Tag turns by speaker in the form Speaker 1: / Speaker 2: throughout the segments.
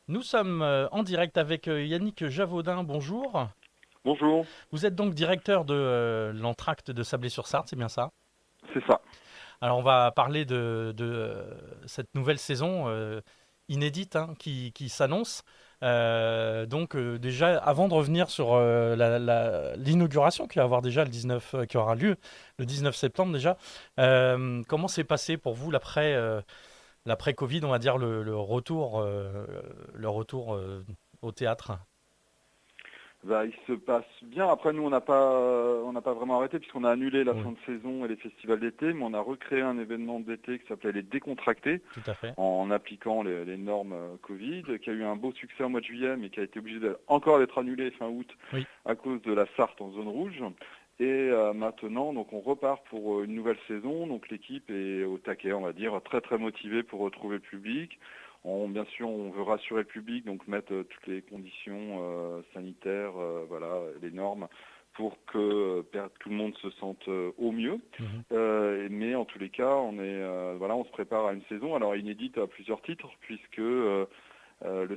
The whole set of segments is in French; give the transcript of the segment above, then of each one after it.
Speaker 1: Nous sommes en direct avec Yannick Javaudin, bonjour.
Speaker 2: Bonjour,
Speaker 1: Vous êtes donc directeur de l'entracte de Sablé-sur-Sarthe, c'est bien ça?
Speaker 2: c'est ça.
Speaker 1: Alors on va parler de cette nouvelle saison inédite hein, qui s'annonce. Donc déjà, avant de revenir sur l'inauguration qui va avoir déjà le 19, qui aura lieu le 19 septembre déjà, comment s'est passé pour vous l'après-Covid, on va dire le retour au théâtre?
Speaker 2: Bah, il se passe bien. Après, nous, on n'a pas vraiment arrêté puisqu'on a annulé la
Speaker 1: Oui,
Speaker 2: fin de saison et les festivals d'été, mais on a recréé un événement d'été qui s'appelait les Décontractés
Speaker 1: tout à fait.
Speaker 2: en appliquant les normes Covid, qui a eu un beau succès au mois de juillet, mais qui a été obligé encore d'être annulé fin août
Speaker 1: Oui.
Speaker 2: à cause de la Sarthe en zone rouge. Et maintenant, donc, on repart pour une nouvelle saison. Donc, l'équipe est au taquet, on va dire, très très motivée pour retrouver le public. Bien sûr, on veut rassurer le public, donc mettre toutes les conditions sanitaires, voilà, les normes, pour que tout le monde se sente au mieux.
Speaker 1: Mhm.
Speaker 2: Mais en tous les cas, voilà, on se prépare à une saison, alors inédite à plusieurs titres, puisque le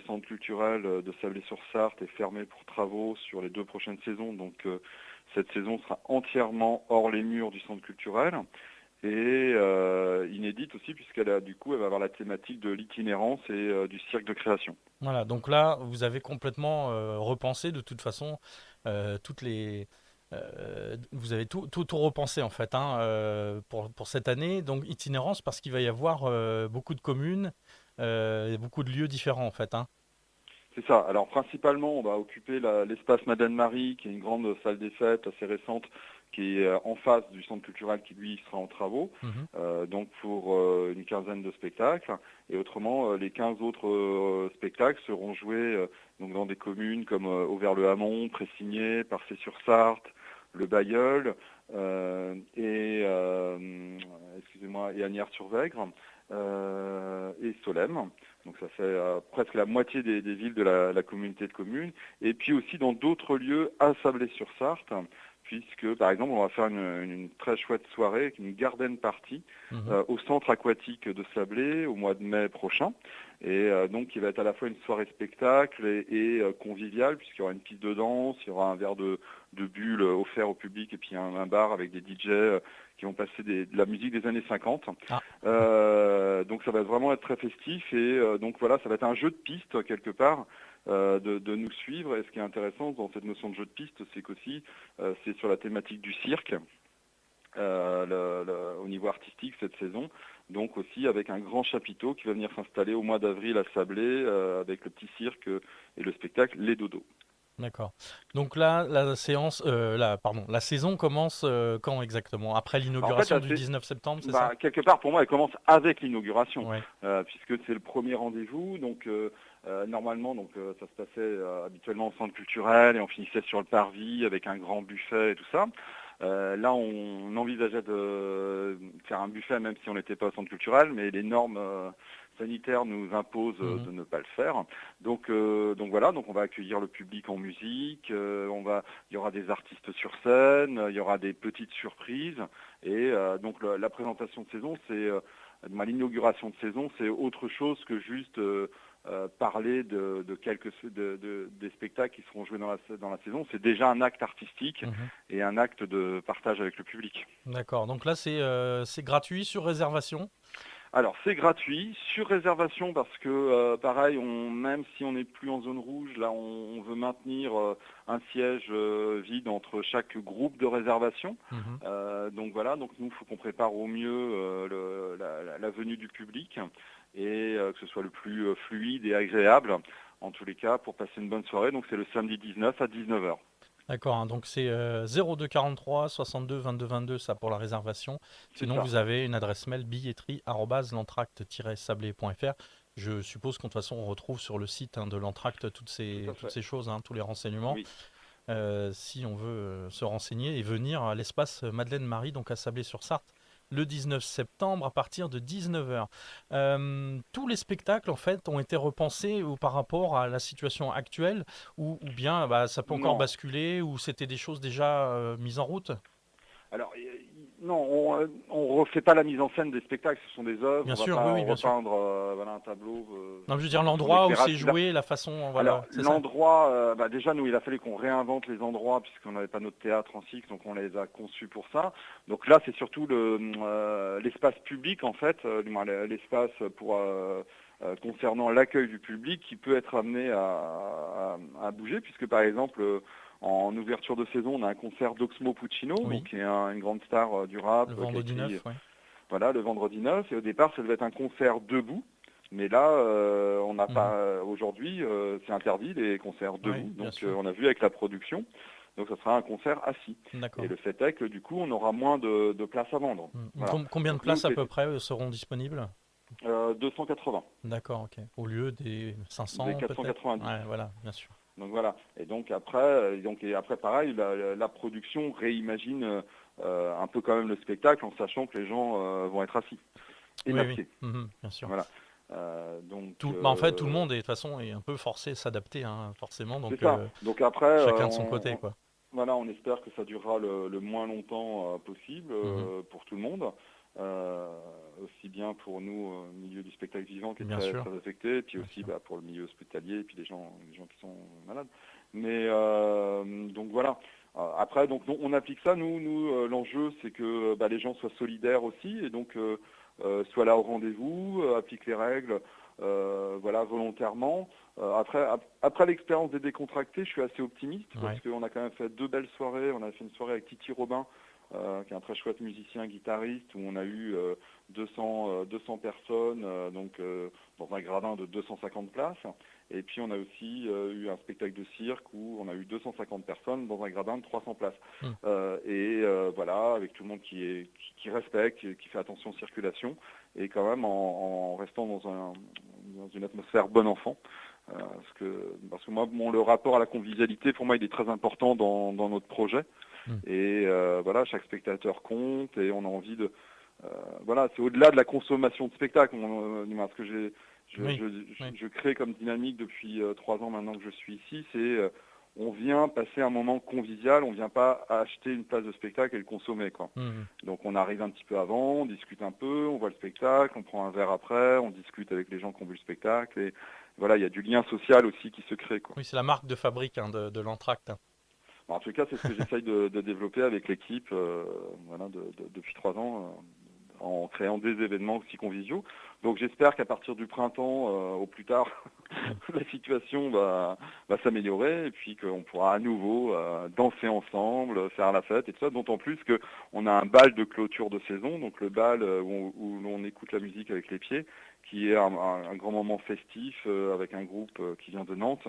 Speaker 2: centre culturel de Sablé-sur-Sarthe est fermé pour travaux sur les 2 prochaines saisons. Donc cette saison sera entièrement hors les murs du centre culturel et inédite aussi puisqu'elle a du coup elle va avoir la thématique de l'itinérance et du cirque de création.
Speaker 1: Voilà, donc là, vous avez complètement repensé de toute façon toutes les. Vous avez tout repensé en fait hein, pour cette année. Donc itinérance parce qu'il va y avoir beaucoup de communes et beaucoup de lieux différents en fait. Hein.
Speaker 2: C'est ça. Alors principalement, on va occuper l'espace Madeleine-Marie, qui est une grande salle des fêtes assez récente, qui est en face du centre culturel qui lui sera en travaux,
Speaker 1: Mhm.
Speaker 2: donc pour une quinzaine de spectacles. Et autrement, les 15 autres spectacles seront joués donc dans des communes comme Auvers-le-Hamon, Pressigné, Parçay-sur-Sarthe, Le Bailleul excusez-moi, et Asnières-sur-Vègre et Solesmes. Donc ça fait presque la moitié des villes de la communauté de communes. Et puis aussi dans d'autres lieux à Sablé-sur-Sarthe, puisque par exemple on va faire une très chouette soirée avec une garden party
Speaker 1: Mhm.
Speaker 2: au centre aquatique de Sablé au mois de mai prochain. Et donc qui va être à la fois une soirée spectacle et conviviale, puisqu'il y aura une piste de danse, il y aura un verre de bulles offert au public et puis un bar avec des DJ qui vont passer de la musique des années 50.
Speaker 1: Ah,
Speaker 2: Donc ça va vraiment être très festif et donc voilà, ça va être un jeu de piste quelque part de nous suivre. Et ce qui est intéressant dans cette notion de jeu de piste, c'est qu'aussi c'est sur la thématique du cirque au niveau artistique cette saison. Donc aussi avec un grand chapiteau qui va venir s'installer au mois d'avril à Sablé avec le petit cirque et le spectacle Les Dodos.
Speaker 1: d'accord. Donc là, la saison commence quand exactement? Après
Speaker 2: En fait,
Speaker 1: l'inauguration du 19 septembre, c'est ça?
Speaker 2: quelque part, pour moi, elle commence avec l'inauguration,
Speaker 1: Ouais.
Speaker 2: puisque c'est le premier rendez-vous. Donc, normalement, ça se passait habituellement au centre culturel et on finissait sur le parvis avec un grand buffet et tout ça. Là, on envisageait de faire un buffet, même si on n'était pas au centre culturel, mais les normes sanitaires nous imposent
Speaker 1: Mhm.
Speaker 2: de ne pas le faire. Donc voilà, donc on va accueillir le public en musique, il y aura des artistes sur scène, il y aura des petites surprises. Et donc la présentation de saison, l'inauguration de saison, c'est autre chose que juste parler des spectacles qui seront joués dans la saison. C'est déjà un acte artistique
Speaker 1: Mhm.
Speaker 2: et un acte de partage avec le public.
Speaker 1: D'accord. Donc là, c'est gratuit sur réservation?
Speaker 2: Alors c'est gratuit, sur réservation parce que pareil, même si on n'est plus en zone rouge, là on veut maintenir un siège vide entre chaque groupe de réservation.
Speaker 1: Mhm.
Speaker 2: Donc voilà, donc nous il faut qu'on prépare au mieux la venue du public et que ce soit le plus fluide et agréable en tous les cas pour passer une bonne soirée. Donc c'est le samedi 19 à 19 heures.
Speaker 1: D'accord, hein, donc c'est 02 43 62 22 22 ça pour la réservation.
Speaker 2: C'est
Speaker 1: Sinon
Speaker 2: ça,
Speaker 1: vous avez une adresse mail billetterie@l'entracte-sablé.fr. Je suppose qu'en toute façon on retrouve sur le site hein, de l'entracte
Speaker 2: tout à
Speaker 1: toutes
Speaker 2: fait.
Speaker 1: ces choses, hein, tous les renseignements,
Speaker 2: Oui.
Speaker 1: si on veut se renseigner et venir à l'espace Madeleine Marie, donc à Sablé-sur-Sarthe, le 19 septembre à partir de 19 heures. Tous les spectacles en fait ont été repensés par rapport à la situation actuelle ou bien bah, ça peut encore
Speaker 2: Non,
Speaker 1: basculer ou c'était des choses déjà mises en route.
Speaker 2: alors, Non, on refait pas la mise en scène des spectacles, ce sont des œuvres,
Speaker 1: Bien
Speaker 2: on va
Speaker 1: sûr, oui,
Speaker 2: pas
Speaker 1: oui, bien sûr.
Speaker 2: repeindre voilà, un tableau,
Speaker 1: Non, je veux dire
Speaker 2: son
Speaker 1: l'endroit où
Speaker 2: éclairage.
Speaker 1: c'est joué, la façon,
Speaker 2: Alors
Speaker 1: voilà, c'est ça.
Speaker 2: l'endroit, déjà nous il a fallu qu'on réinvente les endroits puisqu'on n'avait pas notre théâtre en cycle, donc on les a conçus pour ça. Donc là c'est surtout l'espace public en fait, du moins l'espace pour concernant l'accueil du public qui peut être amené à bouger puisque par exemple en ouverture de saison on a un concert d'Oxmo Puccino,
Speaker 1: Oui,
Speaker 2: donc qui est une grande star du rap
Speaker 1: le
Speaker 2: qui a
Speaker 1: vendredi
Speaker 2: écrit
Speaker 1: 9, ouais.
Speaker 2: voilà, le vendredi 9, et au départ, ça devait être un concert debout. Mais là, on n'a
Speaker 1: Mhm.
Speaker 2: pas. Aujourd'hui, c'est interdit les concerts
Speaker 1: Oui,
Speaker 2: debout.
Speaker 1: bien
Speaker 2: Donc,
Speaker 1: sûr.
Speaker 2: on a vu avec la production. Donc, ça sera un concert assis. Et
Speaker 1: D'accord.
Speaker 2: le fait est que du coup, on aura moins de places à vendre. Voilà.
Speaker 1: Combien de
Speaker 2: Donc, nous,
Speaker 1: places à
Speaker 2: c'est
Speaker 1: peu près seront disponibles?
Speaker 2: 280
Speaker 1: D'accord, ok. Au lieu des
Speaker 2: des
Speaker 1: 500 peut-être?
Speaker 2: 490.
Speaker 1: Ouais, voilà, bien sûr.
Speaker 2: Donc voilà. Et donc après, pareil, la production réimagine un peu quand même le spectacle en sachant que les gens vont être assis et
Speaker 1: Oui, oui,
Speaker 2: masqués.
Speaker 1: bien sûr.
Speaker 2: Voilà. Donc
Speaker 1: Bah, en fait, tout le monde est de toute façon est un peu forcé à s'adapter, hein, forcément.
Speaker 2: c'est
Speaker 1: Donc
Speaker 2: ça. Donc après,
Speaker 1: chacun de son côté, quoi.
Speaker 2: voilà, on espère que ça durera le moins longtemps possible
Speaker 1: Mhm.
Speaker 2: pour tout le monde, euh, aussi bien pour nous, milieu du spectacle vivant qui est
Speaker 1: Bien
Speaker 2: très,
Speaker 1: sûr,
Speaker 2: très affecté, et puis
Speaker 1: bien
Speaker 2: aussi
Speaker 1: sûr.
Speaker 2: pour le milieu hospitalier, et puis les gens qui sont malades. Mais donc voilà. Après, donc on applique ça. L'enjeu, c'est que les gens soient solidaires aussi, et donc soient là au rendez-vous, appliquent les règles, voilà, volontairement. Après l'expérience des décontractés, je suis assez optimiste parce
Speaker 1: Ouais.
Speaker 2: qu'on a quand même fait 2 belles soirées. On a fait une soirée avec Titi Robin, qui est un très chouette musicien guitariste, où on a eu 200 personnes, dans un gradin de 250 places. Et puis on a aussi eu un spectacle de cirque où on a eu 250 personnes dans un gradin de 300 places.
Speaker 1: Mm.
Speaker 2: Voilà, avec tout le monde qui respecte, qui fait attention aux circulations, et quand même en restant dans une atmosphère bon enfant. Parce que moi, le rapport à la convivialité, pour moi, il est très important dans notre projet.
Speaker 1: Mm.
Speaker 2: Et voilà, chaque spectateur compte et on a envie de... voilà, c'est au-delà de la consommation de spectacle. Ce que
Speaker 1: Oui, oui.
Speaker 2: je crée comme dynamique depuis 3 ans maintenant que je suis ici, c'est on vient passer un moment convivial, on vient pas acheter une place de spectacle et le consommer, quoi.
Speaker 1: Mhm.
Speaker 2: Donc on arrive un petit peu avant, on discute un peu, on voit le spectacle, on prend un verre après, on discute avec les gens qui ont vu le spectacle et voilà, il y a du lien social aussi qui se crée, quoi.
Speaker 1: Oui, c'est la marque de fabrique, hein, de l'entracte, hein.
Speaker 2: Bon, en tout cas, c'est ce que j'essaye de développer avec l'équipe voilà, depuis 3 ans, en créant des événements aussi conviviaux. Donc j'espère qu'à partir du printemps, au plus tard,
Speaker 1: Mm.
Speaker 2: la situation va s'améliorer et puis qu'on pourra à nouveau danser ensemble, faire la fête et tout ça. D'autant plus qu'on a un bal de clôture de saison, donc le bal où l'on écoute la musique avec les pieds, qui est un grand moment festif avec un groupe qui vient de Nantes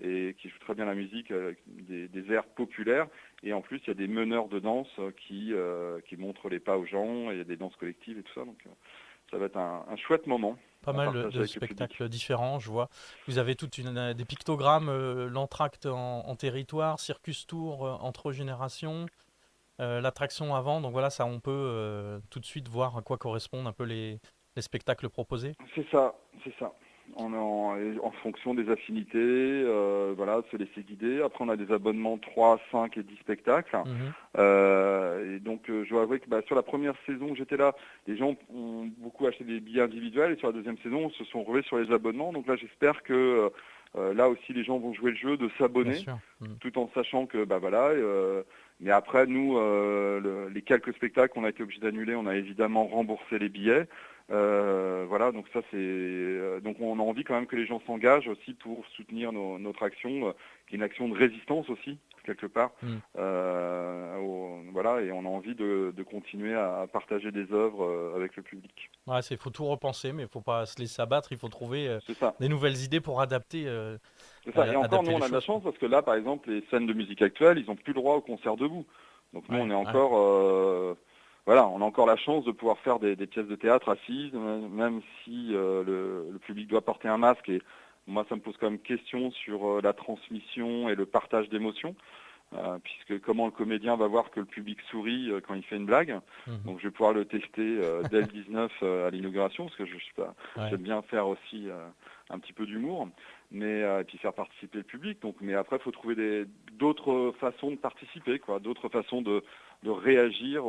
Speaker 2: et qui joue très bien la musique avec des airs populaires. Et en plus, il y a des meneurs de danse qui montrent les pas aux gens, et il y a des danses collectives et tout ça. Donc ça va être un chouette moment
Speaker 1: Pas
Speaker 2: à
Speaker 1: mal
Speaker 2: partager
Speaker 1: de
Speaker 2: avec le public.
Speaker 1: spectacles différents, je vois. Vous avez des pictogrammes, l'entracte en territoire, Circus Tour entre générations, l'attraction avant. Donc voilà, ça, on peut tout de suite voir à quoi correspondent un peu les spectacles proposés.
Speaker 2: C'est ça, c'est ça. En fonction des affinités, voilà, se laisser guider. Après, on a des abonnements 3, 5 et 10 spectacles.
Speaker 1: Mhm.
Speaker 2: Et donc, je dois avouer que sur la première saison où j'étais là, les gens ont beaucoup acheté des billets individuels. Et sur la deuxième saison, ils se sont relevés sur les abonnements. Donc là, j'espère que là aussi, les gens vont jouer le jeu de
Speaker 1: Bien
Speaker 2: s'abonner,
Speaker 1: sûr. Mhm.
Speaker 2: tout en sachant que, voilà. Mais après, nous, les quelques spectacles qu'on a été obligés d'annuler, on a évidemment remboursé les billets. Voilà, donc ça c'est donc on a envie quand même que les gens s'engagent aussi pour soutenir notre action, qui est une action de résistance aussi quelque part.
Speaker 1: Mhm.
Speaker 2: Voilà, et on a envie de continuer à partager des œuvres avec le public.
Speaker 1: Ouais, faut tout repenser, mais il faut pas se laisser abattre. Il faut trouver
Speaker 2: C'est ça,
Speaker 1: des nouvelles idées pour adapter,
Speaker 2: c'est ça. Et encore, nous
Speaker 1: adapter
Speaker 2: on
Speaker 1: les
Speaker 2: a de la
Speaker 1: choses, quoi.
Speaker 2: chance parce que là, par exemple, les scènes de musique actuelles, ils n'ont plus le droit au concert debout. Donc nous, on
Speaker 1: Ouais,
Speaker 2: est
Speaker 1: ouais.
Speaker 2: encore voilà, on a encore la chance de pouvoir faire des pièces de théâtre assises, même si le public doit porter un masque. Et moi, ça me pose quand même question sur la transmission et le partage d'émotions, puisque comment le comédien va voir que le public sourit quand il fait une blague.
Speaker 1: Mhm.
Speaker 2: Donc je vais pouvoir le tester dès le 19 à l'inauguration, parce que je sais pas,
Speaker 1: Ouais.
Speaker 2: j'aime bien faire aussi un petit peu d'humour, mais et puis faire participer le public. Donc, mais après, il faut trouver d'autres façons de participer, quoi, d'autres façons de réagir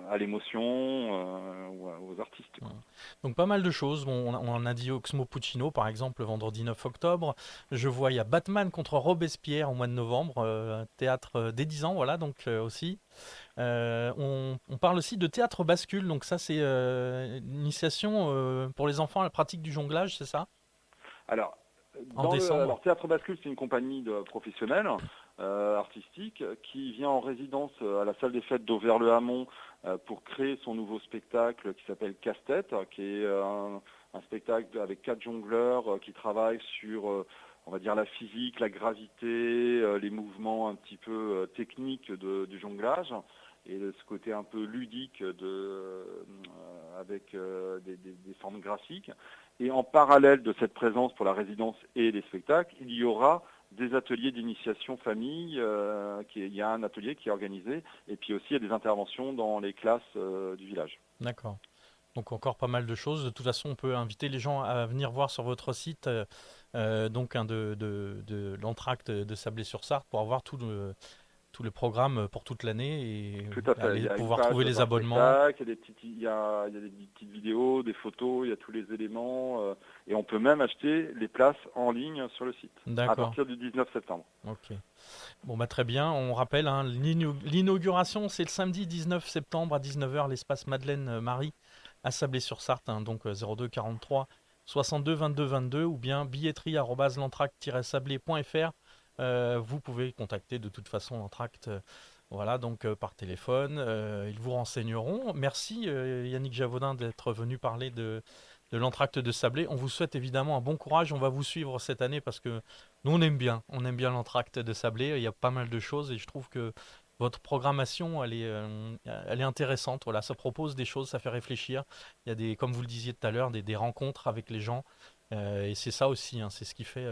Speaker 2: à l'émotion ou aux artistes,
Speaker 1: Ouais.
Speaker 2: quoi.
Speaker 1: Donc pas mal de choses. Bon, on en a dit Oxmo Puccino, par exemple, le vendredi 9 octobre. Je vois, il y a Batman contre Robespierre au mois de novembre, théâtre dès 10 ans, voilà, donc aussi. On parle aussi de théâtre bascule, donc ça c'est une initiation pour les enfants à la pratique du jonglage, c'est ça?
Speaker 2: Alors,
Speaker 1: En décembre.
Speaker 2: alors Théâtre Bascule, c'est une compagnie de professionnels artistiques qui vient en résidence à la salle des fêtes d'Auvers-le-Hamon pour créer son nouveau spectacle qui s'appelle Casse-tête, qui est un spectacle avec 4 jongleurs qui travaillent sur, on va dire, la physique, la gravité, les mouvements un petit peu techniques du jonglage et ce côté un peu ludique avec des formes graphiques. Et en parallèle de cette présence pour la résidence et les spectacles, il y aura des ateliers d'initiation famille. Il y a un atelier qui est organisé. Et puis aussi, il y a des interventions dans les classes du village.
Speaker 1: D'accord. Donc encore pas mal de choses. De toute façon, on peut inviter les gens à venir voir sur votre site donc de l'entracte de Sablé-sur-Sarthe pour avoir tout le programme pour toute l'année et
Speaker 2: Tout à fait. Il y a une
Speaker 1: pouvoir
Speaker 2: page
Speaker 1: trouver les
Speaker 2: par
Speaker 1: abonnements.
Speaker 2: spectacle, il y a des petites vidéos, des photos, il y a tous les éléments. Et on peut même acheter les places en ligne sur le site à
Speaker 1: D'accord.
Speaker 2: partir du 19 septembre.
Speaker 1: Ok. Bon, bah très bien. On rappelle, hein, l'inauguration, c'est le samedi 19 septembre à 19h, l'espace Madeleine Marie à Sablé-sur-Sarthe, hein, donc 02 43 62 22 22 ou bien billetterie@l'entracte-sablé.fr. Vous pouvez contacter de toute façon l'entracte, voilà, donc par téléphone. Ils vous renseigneront. Merci Yannick Javaudin d'être venu parler de l'entracte de Sablé. On vous souhaite évidemment un bon courage. On va vous suivre cette année parce que nous on aime bien l'entracte de Sablé. Il y a pas mal de choses et je trouve que votre programmation, elle est intéressante. Voilà, ça propose des choses, ça fait réfléchir. Il y a des, comme vous le disiez tout à l'heure, des rencontres avec les gens. Et c'est ça aussi, hein, c'est ce qui fait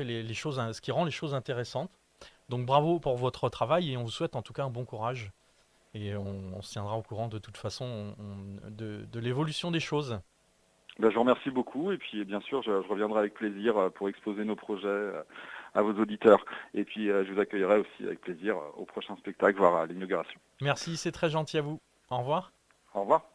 Speaker 1: les choses, ce qui rend les choses intéressantes. Donc bravo pour votre travail et on vous souhaite en tout cas un bon courage. Et on se tiendra au courant de toute façon de l'évolution des choses.
Speaker 2: Ben, je vous remercie beaucoup et puis bien sûr je reviendrai avec plaisir pour exposer nos projets à vos auditeurs. Et puis je vous accueillerai aussi avec plaisir au prochain spectacle, voire à l'inauguration.
Speaker 1: Merci, c'est très gentil à vous. Au revoir.
Speaker 2: Au revoir.